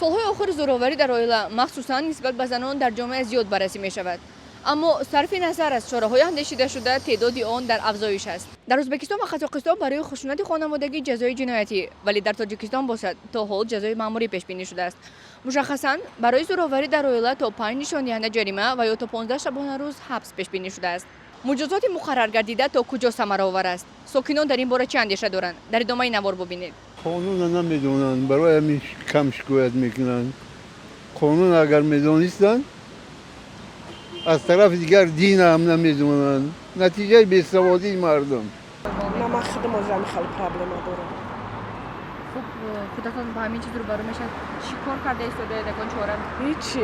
سالهای آخر زورآوری در عائله مخصوصا نسبت به زنان در جامعه زیاد بررسی می شود. اما صرف نظر از چاره‌های اندیشیده شده تعداد آن در افزایش است. در ازبکستان و قزاقستان برای خشونت خانوادگی جزای جنایتی، ولی در تاجیکستان باشد تا حال جزای مأموری پیش بینی شده است. مشخصاً برای زورآوری در عائله تا 5 نشان دهنده جریمه و یا تا 15 شبانه روز حبس پیش بینی شده است. مجازات مقرر گردیده تا کجا ثمر آور است؟ ساکنان در این باره چه اندیشه دارند؟ در ادامه این نوار ببینید. قانون نمیدونن، برای همین کم شکایت میکنن. قانون اگر میدونستن از طرف دیگر دین هم نمیدونن. نتیجه بیسوادی مردم. من خودم خیلی پرابلم دارم. خب خودتون با همین چیز رو برای میشن چیکار کرده ایستاده دکان چهارم؟ هیچی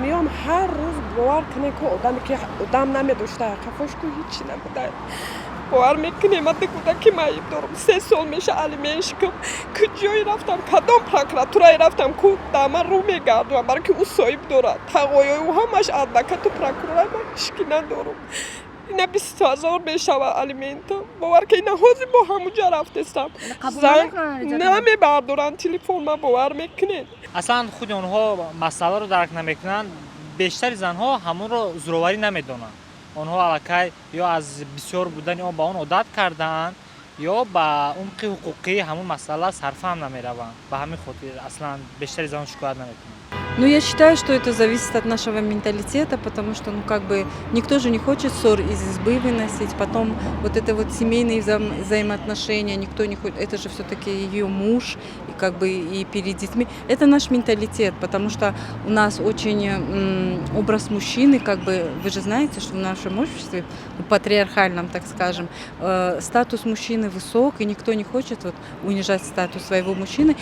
میام هر روز باور کنه که آدمی که آدم نمیداشته کفاش کو هیچی نبوده. باور میکنه من کودکی مایب دارم 3 سال میشه علیمیش کم کجایی رفتم کدام پروکراتورای رفتم کو دامن رو میگردم برای که او صاحب داره تقاضای او همش ادوکات و پروکرورای من هیچکی ندارم. اینا 20,000 میشوه الیمنت باور که اینا هازی با همونجا رفتستم نمیبردارن تلفن ما باور میکنید. اصلا خود اونها مسئله رو درک نمیکنن. بیشتر زنها همون رو زورآوری نمیدونن. آنها علاقه یا از بسیار بودن یا با اون عادت کردن یا با عمق حقوقی همون مسئله صرف هم نمیروند. به همین خاطر اصلا بیشتر زنها شکایت نمیکنن. Ну, я считаю, что это зависит от нашего менталитета, потому что, никто же не хочет ссор из избы выносить, потом вот это вот семейные взаимоотношения, никто не хочет, это же все-таки ее муж, и перед детьми. Это наш менталитет, потому что у нас очень образ мужчины, вы же знаете, что в нашем обществе, патриархальном, так скажем, статус мужчины высок, и никто не хочет унижать статус своего мужчины.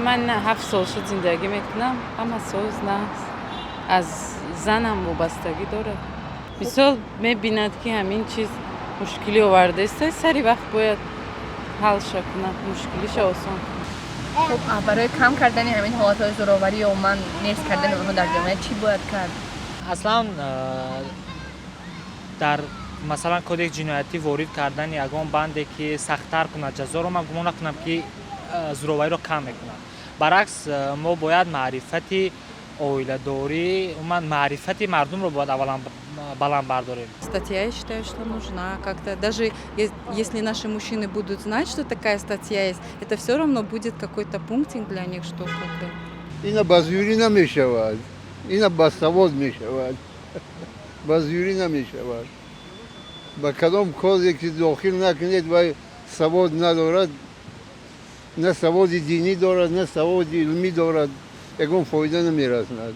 من 7 سال شد زندگی میکنم اما سوز نه از زنم وابستگی داره. مثال میبیند که همین چیز مشکلی آورده است سری وقت باید حل کنه مشکلیش آسان. خب برای کم کردن همین حالتهای زورآوری یا من نیست کردن اونها در جامعه چی باید کرد؟ اصلا در مثلا کدک جنایتی وارد کردن یگان بنده که سخت‌تر کنه جزا رو من گمان نکنم که زورآوری رو کم میکنه. برعکس ما باید معرفت عائله‌داری و معرفت مردم رو باید اولا بلند برداریم. Статья, я считаю, что нужна как-то. Даже если наши мужчины будут знать, что такая статья есть, это все равно будет какой-то пунктик для них, что اینا بازجویی نمیشود. اینا باسواد میشود. بازجویی نمیشود. با کدام کاری که داخل نکنید و سواد ندارد، نه سواد دینی دارد نه سواد علمی دارد، یگان فایده نمیرساند.